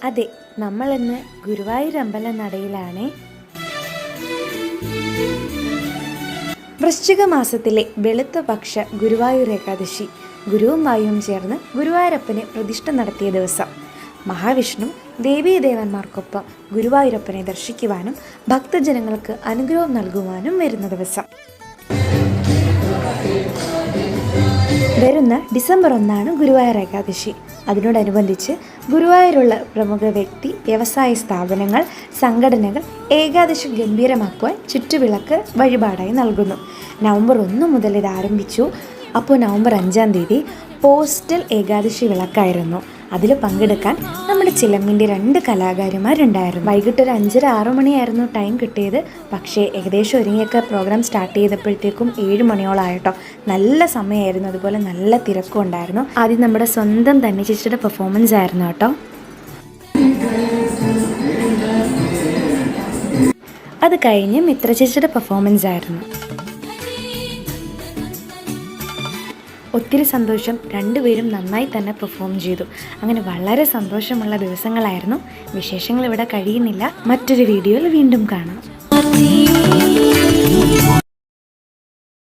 അതെ, നമ്മളിന്ന് ഗുരുവായൂർ അമ്പല നടയിലാണേ. വൃശ്ചിക മാസത്തിലെ വെളുത്ത പക്ഷ ഗുരുവായൂർ ഏകാദശി ഗുരുവും വായുവും ചേർന്ന് ഗുരുവായൂരപ്പനെ പ്രതിഷ്ഠ നടത്തിയ ദിവസം. മഹാവിഷ്ണു ദേവീദേവന്മാർക്കൊപ്പം ഗുരുവായൂരപ്പനെ ദർശിക്കുവാനും ഭക്തജനങ്ങൾക്ക് അനുഗ്രഹം നൽകുവാനും വരുന്ന ദിവസം. വരുന്ന ഡിസംബർ 1 ഗുരുവായൂർ ഏകാദശി. അതിനോടനുബന്ധിച്ച് ഗുരുവായൂരുള്ള പ്രമുഖ വ്യക്തി, വ്യവസായ സ്ഥാപനങ്ങൾ, സംഘടനകൾ ഏകാദശി ഗംഭീരമാക്കുവാൻ ചുറ്റുവിളക്ക് വഴിപാടായി നൽകുന്നു. നവംബർ 1 മുതൽ ഇത് ആരംഭിച്ചു. അപ്പോൾ നവംബർ 5-ാം തീയതി പോസ്റ്റൽ ഏകാദശി വിളക്കായിരുന്നു. അതിൽ പങ്കെടുക്കാൻ നമ്മുടെ ചിലമ്പിൻ്റെ 2 കലാകാരിമാരുണ്ടായിരുന്നു. വൈകിട്ട് ഒരു 5:30-6 മണിയായിരുന്നു ടൈം കിട്ടിയത്. പക്ഷേ ഏകദേശം ഒരുങ്ങിയൊക്കെ പ്രോഗ്രാം സ്റ്റാർട്ട് ചെയ്തപ്പോഴത്തേക്കും 7 മണിയോളായിട്ടോ. നല്ല സമയമായിരുന്നു, അതുപോലെ നല്ല തിരക്കും ഉണ്ടായിരുന്നു. ആദ്യം നമ്മുടെ സ്വന്തം തന്നെ ചേച്ചിയുടെ പെർഫോമൻസ് ആയിരുന്നു കേട്ടോ. അത് കഴിഞ്ഞ് മിത്ര ചേച്ചിയുടെ പെർഫോമൻസ് ആയിരുന്നു. ഒത്തിരി സന്തോഷം, രണ്ടുപേരും നന്നായി തന്നെ പെർഫോം ചെയ്തു. അങ്ങനെ വളരെ സന്തോഷമുള്ള ദിവസങ്ങളായിരുന്നു. വിശേഷങ്ങൾ ഇവിടെ കഴിയുന്നില്ല. മറ്റൊരു വീഡിയോയിൽ വീണ്ടും കാണാം.